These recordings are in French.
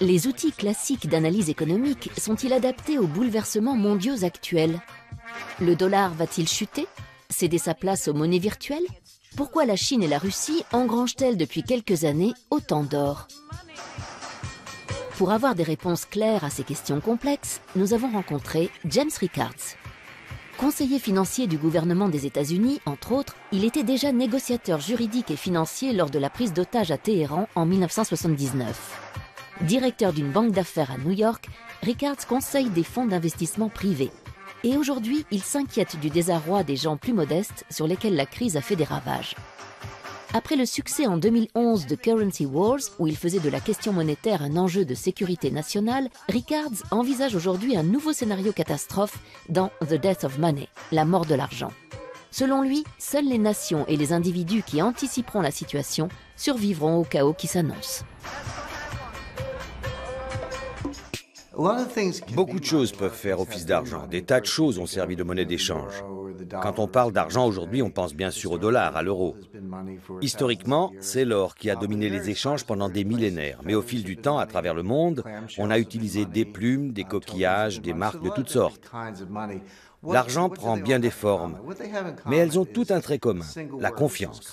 Les outils classiques d'analyse économique sont-ils adaptés aux bouleversements mondiaux actuels? Le dollar va-t-il chuter? Céder sa place aux monnaies virtuelles? Pourquoi la Chine et la Russie engrangent-elles depuis quelques années autant d'or? Pour avoir des réponses claires à ces questions complexes, nous avons rencontré James Rickards. Conseiller financier du gouvernement des États-Unis, entre autres, il était déjà négociateur juridique et financier lors de la prise d'otage à Téhéran en 1979. Directeur d'une banque d'affaires à New York, Rickards conseille des fonds d'investissement privés. Et aujourd'hui, il s'inquiète du désarroi des gens plus modestes sur lesquels la crise a fait des ravages. Après le succès en 2011 de Currency Wars, où il faisait de la question monétaire un enjeu de sécurité nationale, Rickards envisage aujourd'hui un nouveau scénario catastrophe dans The Death of Money, la mort de l'argent. Selon lui, seules les nations et les individus qui anticiperont la situation survivront au chaos qui s'annonce. Beaucoup de choses peuvent faire office d'argent. Des tas de choses ont servi de monnaie d'échange. Quand on parle d'argent aujourd'hui, on pense bien sûr au dollar, à l'euro. Historiquement, c'est l'or qui a dominé les échanges pendant des millénaires. Mais au fil du temps, à travers le monde, on a utilisé des plumes, des coquillages, des marques de toutes sortes. L'argent prend bien des formes, mais elles ont tout un trait commun, la confiance.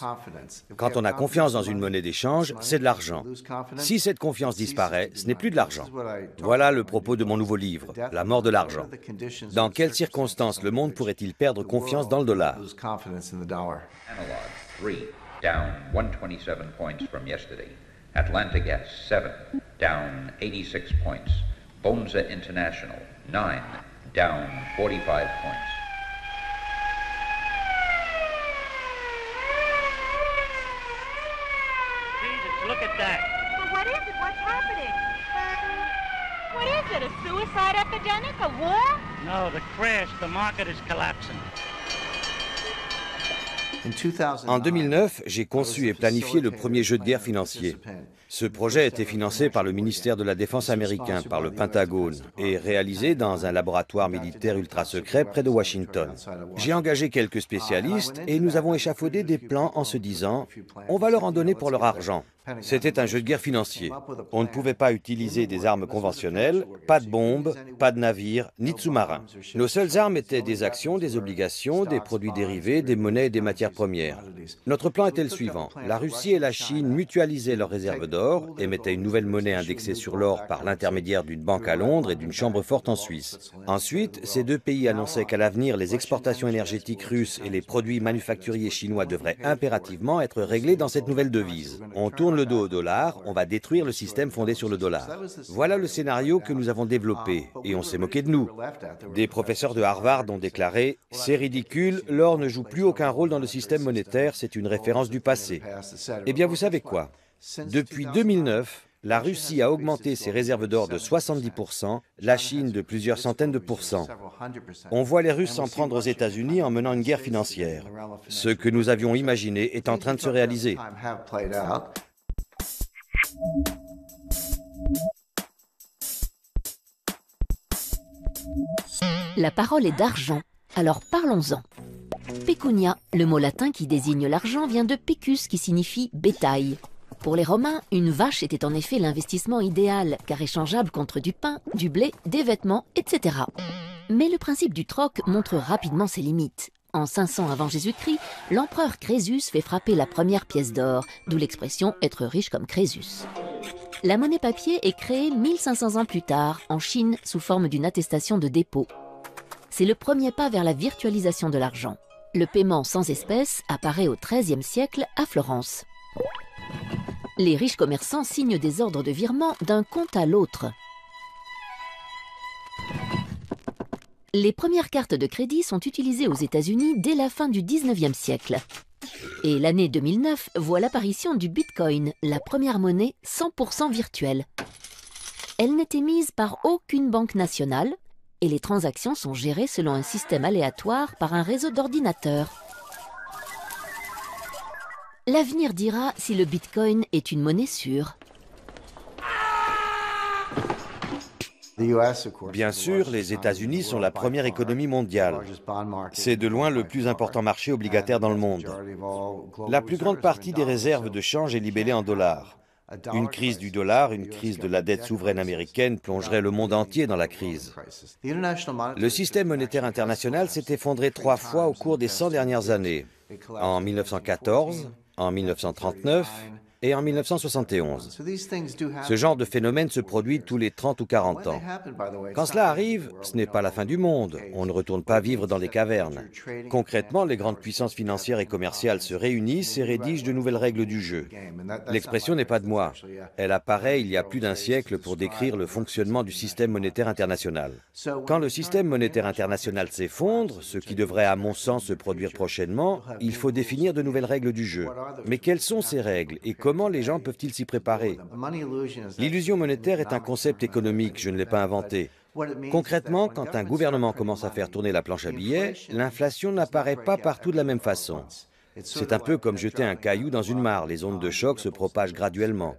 Quand on a confiance dans une monnaie d'échange, c'est de l'argent. Si cette confiance disparaît, ce n'est plus de l'argent. Voilà le propos de mon nouveau livre, La mort de l'argent. Dans quelles circonstances le monde pourrait-il perdre confiance dans le dollar? Down 127 points from yesterday. Atlanta Gas, 7, down 86 points. Bonza International, 9, down 45 points. Jesus, look at that. Well, what is it? What's happening? What is it? A suicide epidemic? A war? No, the crash. The market is collapsing. En 2009, j'ai conçu et planifié le premier jeu de guerre financier. Ce projet a été financé par le ministère de la Défense américain, par le Pentagone, et réalisé dans un laboratoire militaire ultra secret près de Washington. J'ai engagé quelques spécialistes et nous avons échafaudé des plans en se disant « on va leur en donner pour leur argent ». C'était un jeu de guerre financier. On ne pouvait pas utiliser des armes conventionnelles, pas de bombes, pas de navires, ni de sous-marins. Nos seules armes étaient des actions, des obligations, des produits dérivés, des monnaies et des matières premières. Notre plan était le suivant. La Russie et la Chine mutualisaient leurs réserves d'or, émettaient une nouvelle monnaie indexée sur l'or par l'intermédiaire d'une banque à Londres et d'une chambre forte en Suisse. Ensuite, ces deux pays annonçaient qu'à l'avenir, les exportations énergétiques russes et les produits manufacturiers chinois devraient impérativement être réglés dans cette nouvelle devise. On tourne le dos au dollar, on va détruire le système fondé sur le dollar. Voilà le scénario que nous avons développé, et on s'est moqué de nous. Des professeurs de Harvard ont déclaré « C'est ridicule, l'or ne joue plus aucun rôle dans le système monétaire, c'est une référence du passé. » Eh bien, vous savez quoi? Depuis 2009, la Russie a augmenté ses réserves d'or de 70%, la Chine de plusieurs centaines de pourcents. On voit les Russes s'en prendre aux États-Unis en menant une guerre financière. Ce que nous avions imaginé est en train de se réaliser. La parole est d'argent, alors parlons-en. Pecunia, le mot latin qui désigne l'argent, vient de pecus qui signifie bétail. Pour les Romains, une vache était en effet l'investissement idéal, car échangeable contre du pain, du blé, des vêtements, etc. Mais le principe du troc montre rapidement ses limites. En 500 avant Jésus-Christ, l'empereur Crésus fait frapper la première pièce d'or, d'où l'expression « être riche comme Crésus ». La monnaie papier est créée 1500 ans plus tard, en Chine, sous forme d'une attestation de dépôt. C'est le premier pas vers la virtualisation de l'argent. Le paiement sans espèces apparaît au XIIIe siècle à Florence. Les riches commerçants signent des ordres de virement d'un compte à l'autre. Les premières cartes de crédit sont utilisées aux États-Unis dès la fin du XIXe siècle. Et l'année 2009 voit l'apparition du Bitcoin, la première monnaie 100% virtuelle. Elle n'est émise par aucune banque nationale et les transactions sont gérées selon un système aléatoire par un réseau d'ordinateurs. L'avenir dira si le Bitcoin est une monnaie sûre. Bien sûr, les États-Unis sont la première économie mondiale. C'est de loin le plus important marché obligataire dans le monde. La plus grande partie des réserves de change est libellée en dollars. Une crise du dollar, une crise de la dette souveraine américaine plongerait le monde entier dans la crise. Le système monétaire international s'est effondré 3 fois au cours des 100 dernières années, en 1914, en 1939 et en 1971. Ce genre de phénomène se produit tous les 30 ou 40 ans. Quand cela arrive, ce n'est pas la fin du monde. On ne retourne pas vivre dans des cavernes. Concrètement, les grandes puissances financières et commerciales se réunissent et rédigent de nouvelles règles du jeu. L'expression n'est pas de moi. Elle apparaît il y a plus d'un siècle pour décrire le fonctionnement du système monétaire international. Quand le système monétaire international s'effondre, ce qui devrait à mon sens se produire prochainement, il faut définir de nouvelles règles du jeu. Mais quelles sont ces règles et comment les gens peuvent-ils s'y préparer? L'illusion monétaire est un concept économique, je ne l'ai pas inventé. Concrètement, quand un gouvernement commence à faire tourner la planche à billets, l'inflation n'apparaît pas partout de la même façon. C'est un peu comme jeter un caillou dans une mare, les ondes de choc se propagent graduellement.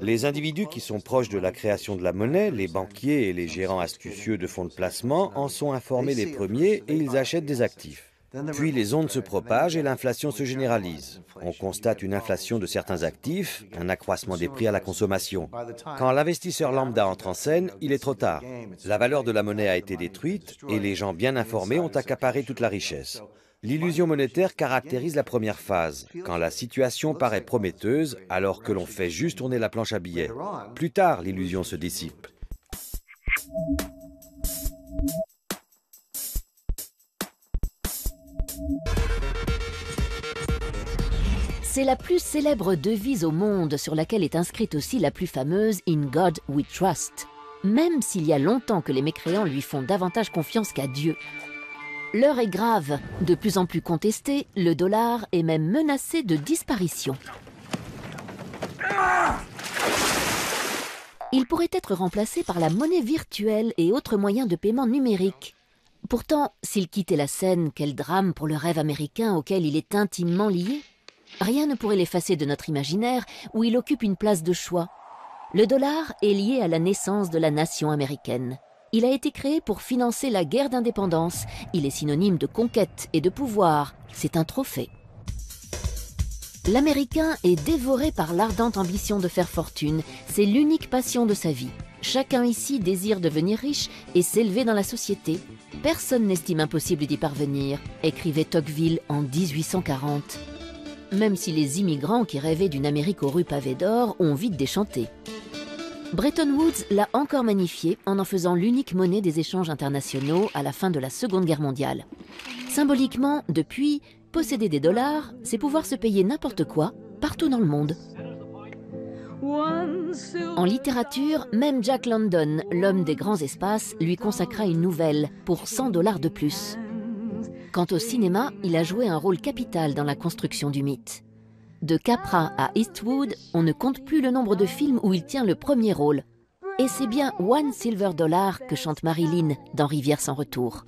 Les individus qui sont proches de la création de la monnaie, les banquiers et les gérants astucieux de fonds de placement, en sont informés les premiers et ils achètent des actifs. Puis les ondes se propagent et l'inflation se généralise. On constate une inflation de certains actifs, un accroissement des prix à la consommation. Quand l'investisseur lambda entre en scène, il est trop tard. La valeur de la monnaie a été détruite et les gens bien informés ont accaparé toute la richesse. L'illusion monétaire caractérise la première phase, quand la situation paraît prometteuse alors que l'on fait juste tourner la planche à billets. Plus tard, l'illusion se dissipe. C'est la plus célèbre devise au monde sur laquelle est inscrite aussi la plus fameuse « In God we trust », même s'il y a longtemps que les mécréants lui font davantage confiance qu'à Dieu. L'heure est grave, de plus en plus contesté, le dollar est même menacé de disparition. Il pourrait être remplacé par la monnaie virtuelle et autres moyens de paiement numériques. Pourtant, s'il quittait la scène, quel drame pour le rêve américain auquel il est intimement lié. Rien ne pourrait l'effacer de notre imaginaire où il occupe une place de choix. Le dollar est lié à la naissance de la nation américaine. Il a été créé pour financer la guerre d'indépendance. Il est synonyme de conquête et de pouvoir. C'est un trophée. L'Américain est dévoré par l'ardente ambition de faire fortune. C'est l'unique passion de sa vie. Chacun ici désire devenir riche et s'élever dans la société. Personne n'estime impossible d'y parvenir, écrivait Tocqueville en 1840. Même si les immigrants qui rêvaient d'une Amérique aux rues pavées d'or ont vite déchanté. Bretton Woods l'a encore magnifié en faisant l'unique monnaie des échanges internationaux à la fin de la Seconde Guerre mondiale. Symboliquement, depuis, posséder des dollars, c'est pouvoir se payer n'importe quoi, partout dans le monde. En littérature, même Jack London, l'homme des grands espaces, lui consacra une nouvelle pour $100 de plus. Quant au cinéma, il a joué un rôle capital dans la construction du mythe. De Capra à Eastwood, on ne compte plus le nombre de films où il tient le premier rôle. Et c'est bien $1 silver que chante Marilyn dans Rivière sans retour.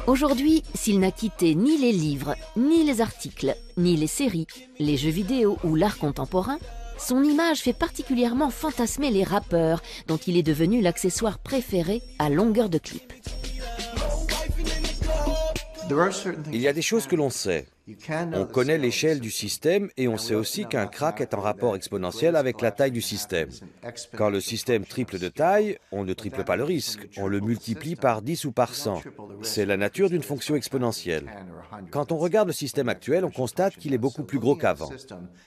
Aujourd'hui, s'il n'a quitté ni les livres, ni les articles, ni les séries, les jeux vidéo ou l'art contemporain, son image fait particulièrement fantasmer les rappeurs, dont il est devenu l'accessoire préféré à longueur de clip. Il y a des choses que l'on sait. On connaît l'échelle du système et on sait aussi qu'un krach est en rapport exponentiel avec la taille du système. Quand le système triple de taille, on ne triple pas le risque, on le multiplie par 10 ou par 100. C'est la nature d'une fonction exponentielle. Quand on regarde le système actuel, on constate qu'il est beaucoup plus gros qu'avant.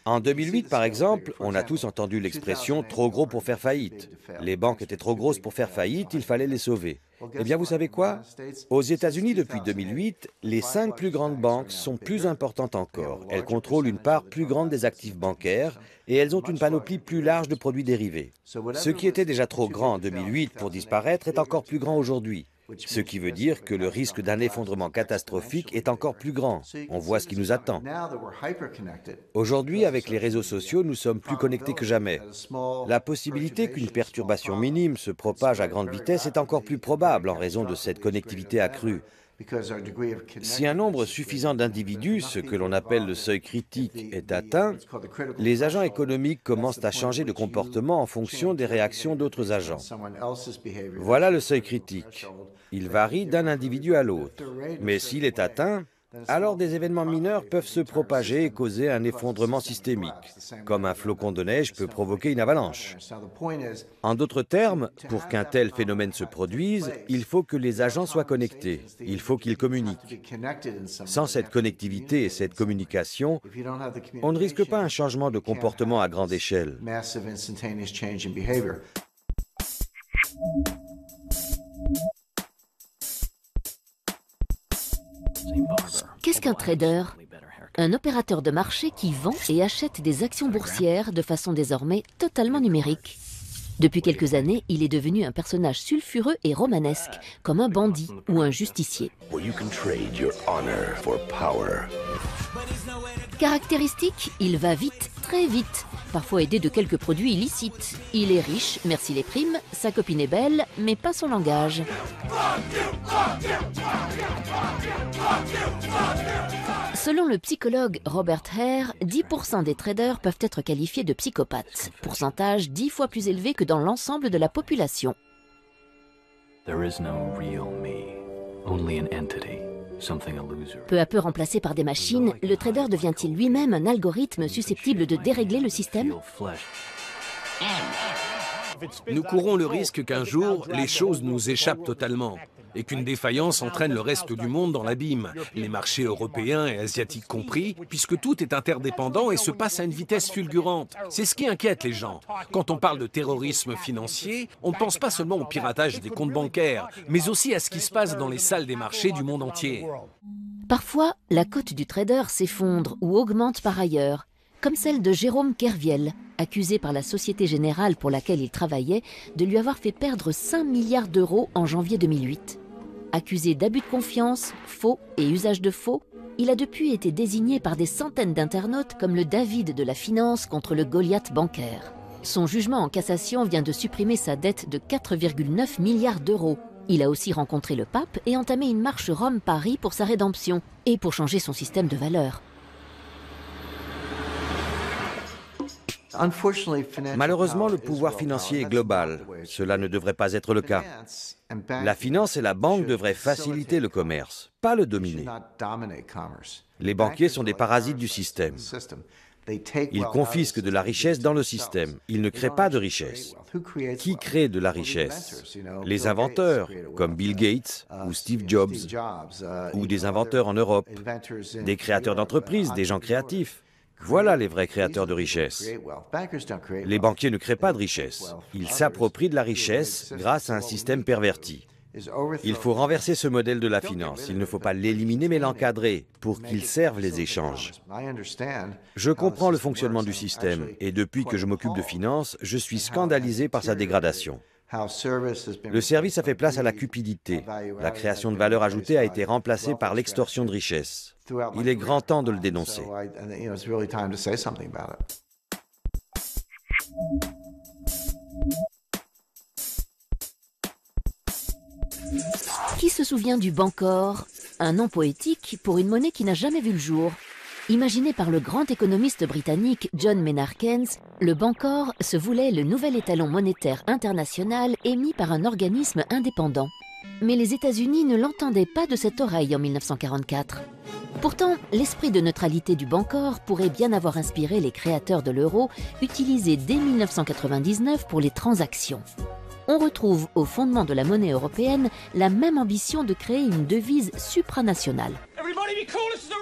En 2008, par exemple, on a tous entendu l'expression « trop gros pour faire faillite ». Les banques étaient trop grosses pour faire faillite, il fallait les sauver. Eh bien, vous savez quoi? Aux États-Unis, depuis 2008, les 5 plus grandes banques sont plus importantes encore. Elles contrôlent une part plus grande des actifs bancaires et elles ont une panoplie plus large de produits dérivés. Ce qui était déjà trop grand en 2008 pour disparaître est encore plus grand aujourd'hui. Ce qui veut dire que le risque d'un effondrement catastrophique est encore plus grand. On voit ce qui nous attend. Aujourd'hui, avec les réseaux sociaux, nous sommes plus connectés que jamais. La possibilité qu'une perturbation minime se propage à grande vitesse est encore plus probable en raison de cette connectivité accrue. Si un nombre suffisant d'individus, ce que l'on appelle le seuil critique, est atteint, les agents économiques commencent à changer de comportement en fonction des réactions d'autres agents. Voilà le seuil critique. Il varie d'un individu à l'autre. Mais s'il est atteint, alors des événements mineurs peuvent se propager et causer un effondrement systémique, comme un flocon de neige peut provoquer une avalanche. En d'autres termes, pour qu'un tel phénomène se produise, il faut que les agents soient connectés, il faut qu'ils communiquent. Sans cette connectivité et cette communication, on ne risque pas un changement de comportement à grande échelle. Qu'est-ce qu'un trader? Un opérateur de marché qui vend et achète des actions boursières de façon désormais totalement numérique. Depuis quelques années, il est devenu un personnage sulfureux et romanesque, comme un bandit ou un justicier. Caractéristique, il va vite, très vite, parfois aidé de quelques produits illicites. Il est riche, merci les primes, sa copine est belle, mais pas son langage. Selon le psychologue Robert Hare, 10% des traders peuvent être qualifiés de psychopathes, pourcentage 10 fois plus élevé que dans l'ensemble de la population. Peu à peu remplacé par des machines, le trader devient-il lui-même un algorithme susceptible de dérégler le système? Nous courons le risque qu'un jour, les choses nous échappent totalement et qu'une défaillance entraîne le reste du monde dans l'abîme, les marchés européens et asiatiques compris, puisque tout est interdépendant et se passe à une vitesse fulgurante. C'est ce qui inquiète les gens. Quand on parle de terrorisme financier, on ne pense pas seulement au piratage des comptes bancaires, mais aussi à ce qui se passe dans les salles des marchés du monde entier. Parfois, la cote du trader s'effondre ou augmente par ailleurs, comme celle de Jérôme Kerviel, accusé par la Société Générale pour laquelle il travaillait de lui avoir fait perdre 5 milliards d'euros en janvier 2008. Accusé d'abus de confiance, faux et usage de faux, il a depuis été désigné par des centaines d'internautes comme le David de la finance contre le Goliath bancaire. Son jugement en cassation vient de supprimer sa dette de 4,9 milliards d'euros. Il a aussi rencontré le pape et entamé une marche Rome-Paris pour sa rédemption et pour changer son système de valeurs. Malheureusement, le pouvoir financier est global. Cela ne devrait pas être le cas. La finance et la banque devraient faciliter le commerce, pas le dominer. Les banquiers sont des parasites du système. Ils confisquent de la richesse dans le système. Ils ne créent pas de richesse. Qui crée de la richesse? Les inventeurs, comme Bill Gates ou Steve Jobs, ou des inventeurs en Europe, des créateurs d'entreprises, des gens créatifs. Voilà les vrais créateurs de richesse. Les banquiers ne créent pas de richesse. Ils s'approprient de la richesse grâce à un système perverti. Il faut renverser ce modèle de la finance. Il ne faut pas l'éliminer mais l'encadrer pour qu'il serve les échanges. Je comprends le fonctionnement du système et depuis que je m'occupe de finance, je suis scandalisé par sa dégradation. Le service a fait place à la cupidité. La création de valeur ajoutée a été remplacée par l'extorsion de richesse. Il est grand temps de le dénoncer. Qui se souvient du Bancor, un nom poétique pour une monnaie qui n'a jamais vu le jour? Imaginé par le grand économiste britannique John Maynard Keynes, le Bancor se voulait le nouvel étalon monétaire international émis par un organisme indépendant. Mais les États-Unis ne l'entendaient pas de cette oreille en 1944. Pourtant, l'esprit de neutralité du Bancor pourrait bien avoir inspiré les créateurs de l'euro, utilisé dès 1999 pour les transactions. On retrouve au fondement de la monnaie européenne la même ambition de créer une devise supranationale.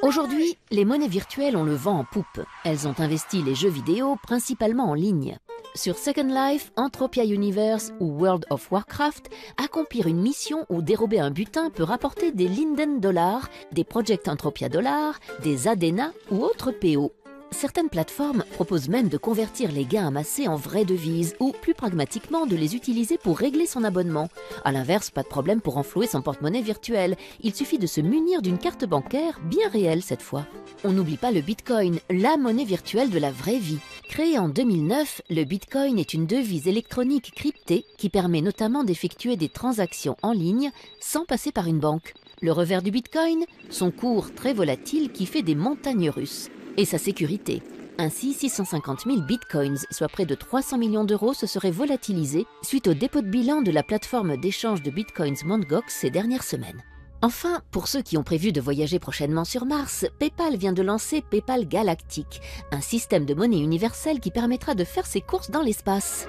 Aujourd'hui, les monnaies virtuelles ont le vent en poupe. Elles ont investi les jeux vidéo principalement en ligne. Sur Second Life, Entropia Universe ou World of Warcraft, accomplir une mission ou dérober un butin peut rapporter des Linden Dollars, des Project Entropia Dollars, des Adena ou autres PO. Certaines plateformes proposent même de convertir les gains amassés en vraies devises ou, plus pragmatiquement, de les utiliser pour régler son abonnement. A l'inverse, pas de problème pour renflouer son porte-monnaie virtuel. Il suffit de se munir d'une carte bancaire, bien réelle cette fois. On n'oublie pas le Bitcoin, la monnaie virtuelle de la vraie vie. Créé en 2009, le Bitcoin est une devise électronique cryptée qui permet notamment d'effectuer des transactions en ligne sans passer par une banque. Le revers du Bitcoin, son cours très volatile qui fait des montagnes russes. Et sa sécurité. Ainsi, 650 000 bitcoins, soit près de 300 millions d'euros, se seraient volatilisés suite au dépôt de bilan de la plateforme d'échange de bitcoins Mt. Gox ces dernières semaines. Enfin, pour ceux qui ont prévu de voyager prochainement sur Mars, PayPal vient de lancer PayPal Galactic, un système de monnaie universelle qui permettra de faire ses courses dans l'espace.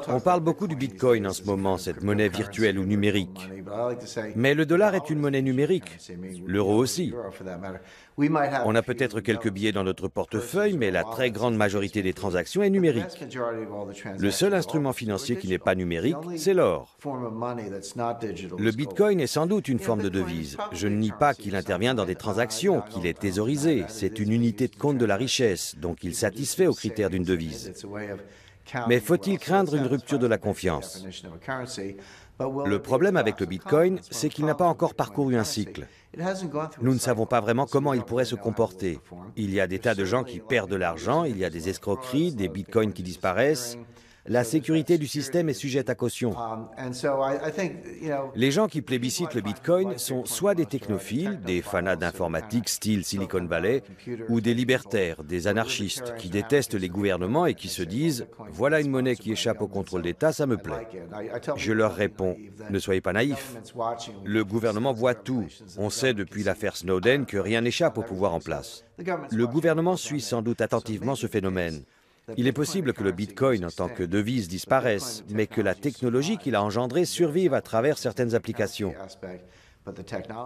On parle beaucoup du Bitcoin en ce moment, cette monnaie virtuelle ou numérique. Mais le dollar est une monnaie numérique, l'euro aussi. On a peut-être quelques billets dans notre portefeuille, mais la très grande majorité des transactions est numérique. Le seul instrument financier qui n'est pas numérique, c'est l'or. Le Bitcoin est sans doute une forme de devise. Je ne nie pas qu'il intervient dans des transactions, qu'il est thésaurisé. C'est une unité de compte de la richesse, donc il satisfait aux critères d'une devise. Mais faut-il craindre une rupture de la confiance? Le problème avec le Bitcoin, c'est qu'il n'a pas encore parcouru un cycle. Nous ne savons pas vraiment comment il pourrait se comporter. Il y a des tas de gens qui perdent de l'argent, il y a des escroqueries, des bitcoins qui disparaissent. La sécurité du système est sujette à caution. Les gens qui plébiscitent le Bitcoin sont soit des technophiles, des fanats d'informatique style Silicon Valley, ou des libertaires, des anarchistes, qui détestent les gouvernements et qui se disent « Voilà une monnaie qui échappe au contrôle d'État, ça me plaît ». Je leur réponds « Ne soyez pas naïfs. Le gouvernement voit tout. On sait depuis l'affaire Snowden que rien n'échappe au pouvoir en place. Le gouvernement suit sans doute attentivement ce phénomène. Il est possible que le Bitcoin en tant que devise disparaisse, mais que la technologie qu'il a engendrée survive à travers certaines applications.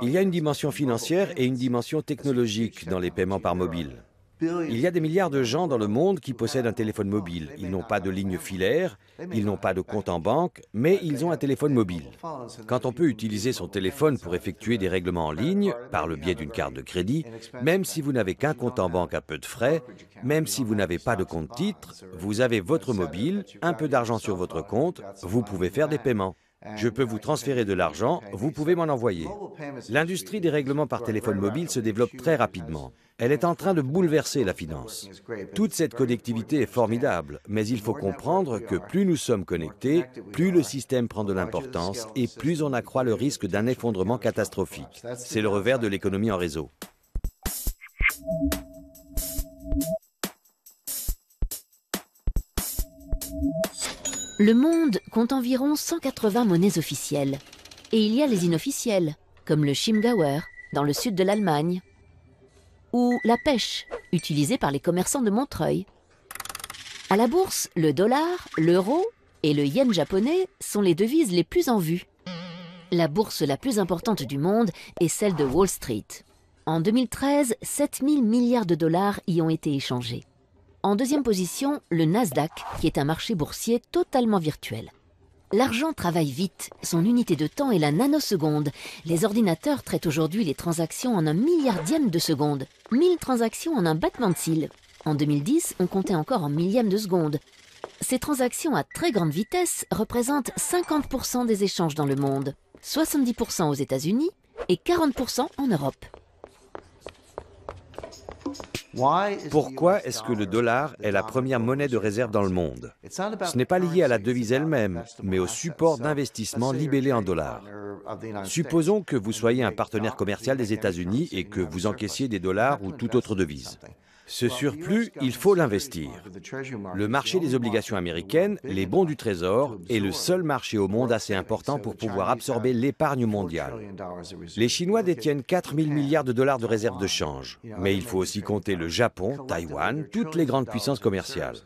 Il y a une dimension financière et une dimension technologique dans les paiements par mobile. Il y a des milliards de gens dans le monde qui possèdent un téléphone mobile. Ils n'ont pas de ligne filaire, ils n'ont pas de compte en banque, mais ils ont un téléphone mobile. Quand on peut utiliser son téléphone pour effectuer des règlements en ligne, par le biais d'une carte de crédit, même si vous n'avez qu'un compte en banque à peu de frais, même si vous n'avez pas de compte titre, vous avez votre mobile, un peu d'argent sur votre compte, vous pouvez faire des paiements. Je peux vous transférer de l'argent, vous pouvez m'en envoyer. L'industrie des règlements par téléphone mobile se développe très rapidement. Elle est en train de bouleverser la finance. Toute cette connectivité est formidable, mais il faut comprendre que plus nous sommes connectés, plus le système prend de l'importance et plus on accroît le risque d'un effondrement catastrophique. C'est le revers de l'économie en réseau. Le monde compte environ 180 monnaies officielles. Et il y a les inofficielles, comme le Chiemgauer, dans le sud de l'Allemagne, ou la pêche, utilisée par les commerçants de Montreuil. À la bourse, le dollar, l'euro et le yen japonais sont les devises les plus en vue. La bourse la plus importante du monde est celle de Wall Street. En 2013, 7 000 milliards de dollars y ont été échangés. En deuxième position, le Nasdaq, qui est un marché boursier totalement virtuel. L'argent travaille vite, son unité de temps est la nanoseconde. Les ordinateurs traitent aujourd'hui les transactions en un milliardième de seconde. 1000 transactions en un battement de cils. En 2010, on comptait encore en millième de seconde. Ces transactions à très grande vitesse représentent 50% des échanges dans le monde, 70% aux États-Unis et 40% en Europe. Pourquoi est-ce que le dollar est la première monnaie de réserve dans le monde? Ce n'est pas lié à la devise elle-même, mais au support d'investissement libellé en dollars. Supposons que vous soyez un partenaire commercial des États-Unis et que vous encaissiez des dollars ou toute autre devise. Ce surplus, il faut l'investir. Le marché des obligations américaines, les bons du Trésor, est le seul marché au monde assez important pour pouvoir absorber l'épargne mondiale. Les Chinois détiennent 4 000 milliards de dollars de réserves de change. Mais il faut aussi compter le Japon, Taïwan, toutes les grandes puissances commerciales.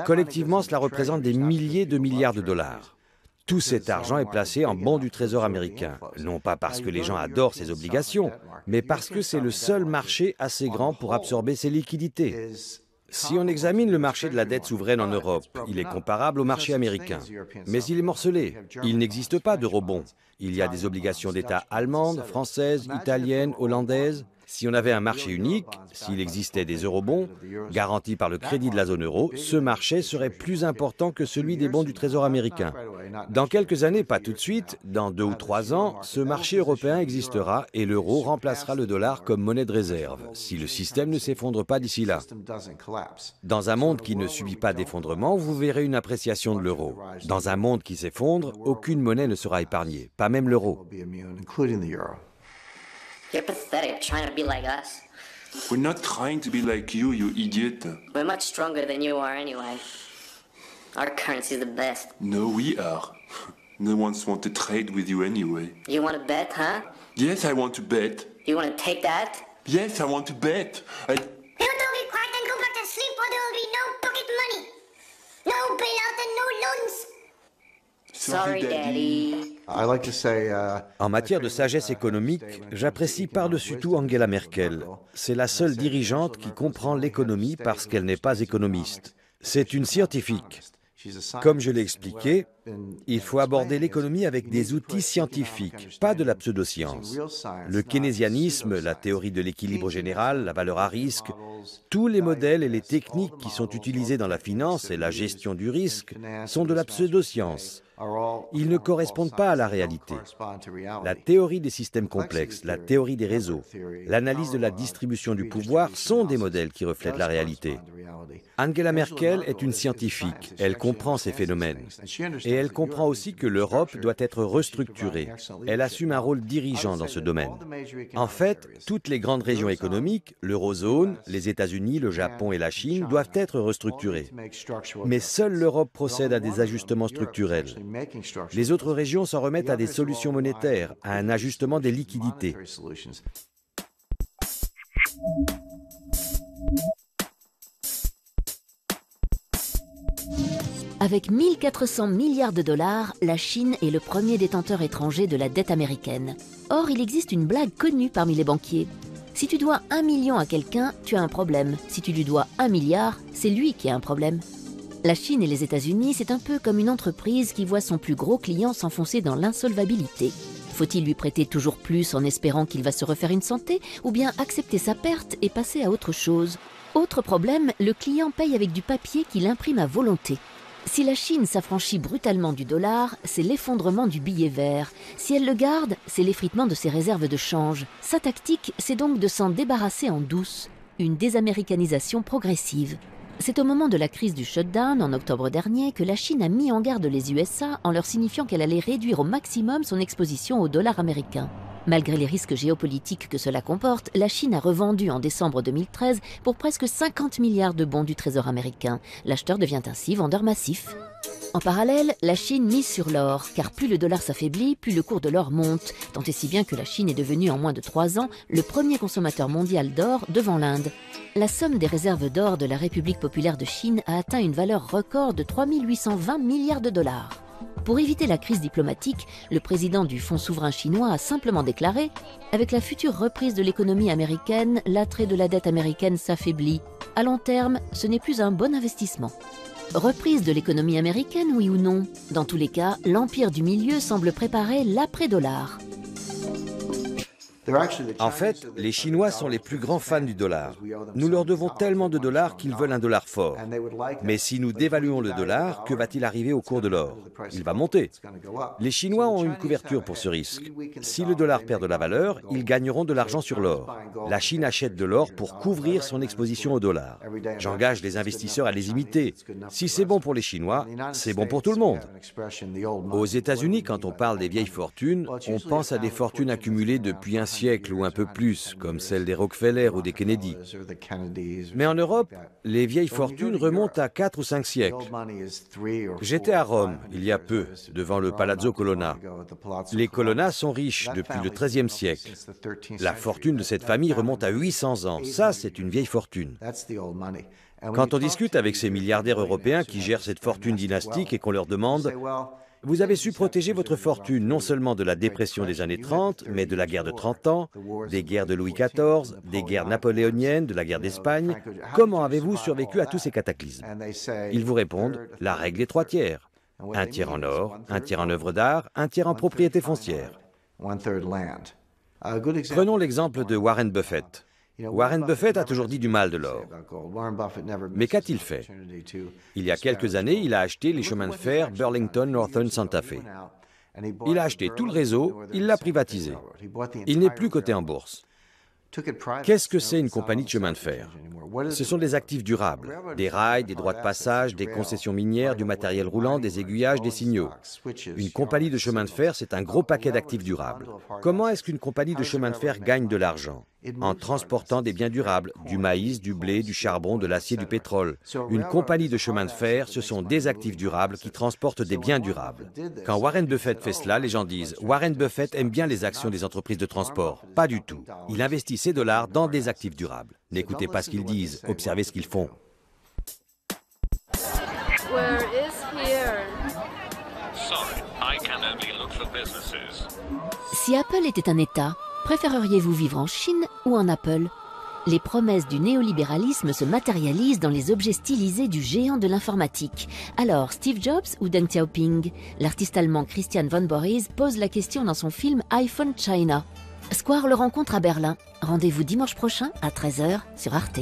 Collectivement, cela représente des milliers de milliards de dollars. Tout cet argent est placé en bons du Trésor américain, non pas parce que les gens adorent ces obligations, mais parce que c'est le seul marché assez grand pour absorber ces liquidités. Si on examine le marché de la dette souveraine en Europe, il est comparable au marché américain. Mais il est morcelé. Il n'existe pas d'eurobond. Il y a des obligations d'État allemandes, françaises, italiennes, hollandaises. Si on avait un marché unique, s'il existait des eurobonds, garantis par le crédit de la zone euro, ce marché serait plus important que celui des bons du Trésor américain. Dans quelques années, pas tout de suite, dans 2 ou 3 ans, ce marché européen existera et l'euro remplacera le dollar comme monnaie de réserve, si le système ne s'effondre pas d'ici là. Dans un monde qui ne subit pas d'effondrement, vous verrez une appréciation de l'euro. Dans un monde qui s'effondre, aucune monnaie ne sera épargnée, pas même l'euro. You're pathetic, trying to be like us. We're not trying to be like you idiot. We're much stronger than you are anyway. Our currency's the best. No, we are. No one's want to trade with you anyway. You want to bet, huh? Yes, I want to bet. You want to take that? Yes, I want to bet. People don't get quiet and go back to sleep or there will be no pocket money. No bailout and no loans. Sorry, Daddy. En matière de sagesse économique, j'apprécie par-dessus tout Angela Merkel. C'est la seule dirigeante qui comprend l'économie parce qu'elle n'est pas économiste. C'est une scientifique. Comme je l'ai expliqué, il faut aborder l'économie avec des outils scientifiques, pas de la pseudoscience. Le keynésianisme, la théorie de l'équilibre général, la valeur à risque, tous les modèles et les techniques qui sont utilisés dans la finance et la gestion du risque sont de la pseudoscience. Ils ne correspondent pas à la réalité. La théorie des systèmes complexes, la théorie des réseaux, l'analyse de la distribution du pouvoir sont des modèles qui reflètent la réalité. Angela Merkel est une scientifique, elle comprend ces phénomènes. Et elle comprend aussi que l'Europe doit être restructurée. Elle assume un rôle dirigeant dans ce domaine. En fait, toutes les grandes régions économiques, l'eurozone, les États-Unis, le Japon et la Chine doivent être restructurées. Mais seule l'Europe procède à des ajustements structurels. Les autres régions s'en remettent à des solutions monétaires, à un ajustement des liquidités. Avec 1400 milliards de dollars, la Chine est le premier détenteur étranger de la dette américaine. Or, il existe une blague connue parmi les banquiers. Si tu dois 1 million à quelqu'un, tu as un problème. Si tu lui dois 1 milliard, c'est lui qui a un problème. La Chine et les États-Unis, c'est un peu comme une entreprise qui voit son plus gros client s'enfoncer dans l'insolvabilité. Faut-il lui prêter toujours plus en espérant qu'il va se refaire une santé, ou bien accepter sa perte et passer à autre chose? Autre problème, le client paye avec du papier qu'il imprime à volonté. Si la Chine s'affranchit brutalement du dollar, c'est l'effondrement du billet vert. Si elle le garde, c'est l'effritement de ses réserves de change. Sa tactique, c'est donc de s'en débarrasser en douce. Une désaméricanisation progressive. C'est au moment de la crise du shutdown, en octobre dernier, que la Chine a mis en garde les USA en leur signifiant qu'elle allait réduire au maximum son exposition au dollar américain. Malgré les risques géopolitiques que cela comporte, la Chine a revendu en décembre 2013 pour presque 50 milliards de bons du Trésor américain. L'acheteur devient ainsi vendeur massif. En parallèle, la Chine mise sur l'or, car plus le dollar s'affaiblit, plus le cours de l'or monte, tant et si bien que la Chine est devenue en moins de 3 ans le premier consommateur mondial d'or devant l'Inde. La somme des réserves d'or de la République populaire de Chine a atteint une valeur record de 3 820 milliards de dollars. Pour éviter la crise diplomatique, le président du Fonds souverain chinois a simplement déclaré « Avec la future reprise de l'économie américaine, l'attrait de la dette américaine s'affaiblit. À long terme, ce n'est plus un bon investissement. » Reprise de l'économie américaine, oui ou non? Dans tous les cas, l'empire du milieu semble préparer l'après-dollar. En fait, les Chinois sont les plus grands fans du dollar. Nous leur devons tellement de dollars qu'ils veulent un dollar fort. Mais si nous dévaluons le dollar, que va-t-il arriver au cours de l'or? Il va monter. Les Chinois ont une couverture pour ce risque. Si le dollar perd de la valeur, ils gagneront de l'argent sur l'or. La Chine achète de l'or pour couvrir son exposition au dollar. J'engage les investisseurs à les imiter. Si c'est bon pour les Chinois, c'est bon pour tout le monde. Aux États-Unis, quand on parle des vieilles fortunes, on pense à des fortunes accumulées depuis un siècle ou un peu plus, comme celles des Rockefeller ou des Kennedy. Mais en Europe, les vieilles fortunes remontent à 4 ou 5 siècles. J'étais à Rome, il y a peu, devant le Palazzo Colonna. Les Colonna sont riches depuis le XIIIe siècle. La fortune de cette famille remonte à 800 ans. Ça, c'est une vieille fortune. Quand on discute avec ces milliardaires européens qui gèrent cette fortune dynastique et qu'on leur demande « Vous avez su protéger votre fortune non seulement de la dépression des années 30, mais de la guerre de 30 ans, des guerres de Louis XIV, des guerres napoléoniennes, de la guerre d'Espagne. Comment avez-vous survécu à tous ces cataclysmes ?» Ils vous répondent « La règle est 3 tiers. Un tiers en or, un tiers en œuvres d'art, un tiers en propriété foncière. » Prenons l'exemple de Warren Buffett. Warren Buffett a toujours dit du mal de l'or. Mais qu'a-t-il fait? Il y a quelques années, il a acheté les chemins de fer Burlington Northern Santa Fe. Il a acheté tout le réseau, il l'a privatisé. Il n'est plus coté en bourse. Qu'est-ce que c'est une compagnie de chemin de fer? Ce sont des actifs durables, des rails, des droits de passage, des concessions minières, du matériel roulant, des aiguillages, des signaux. Une compagnie de chemin de fer, c'est un gros paquet d'actifs durables. Comment est-ce qu'une compagnie de chemin de fer gagne de l'argent? en transportant des biens durables, du maïs, du blé, du charbon, de l'acier, du pétrole. Une compagnie de chemin de fer, ce sont des actifs durables qui transportent des biens durables. Quand Warren Buffett fait cela, les gens disent « Warren Buffett aime bien les actions des entreprises de transport ». Pas du tout. Il investit ses dollars dans des actifs durables. N'écoutez pas ce qu'ils disent, observez ce qu'ils font. Where is here? Sorry, I can only look for businesses. Si Apple était un État, préféreriez-vous vivre en Chine ou en Apple? Les promesses du néolibéralisme se matérialisent dans les objets stylisés du géant de l'informatique. Alors, Steve Jobs ou Deng Xiaoping? L'artiste allemand Christian von Borries pose la question dans son film iPhone China. Square le rencontre à Berlin. Rendez-vous dimanche prochain à 13h sur Arte.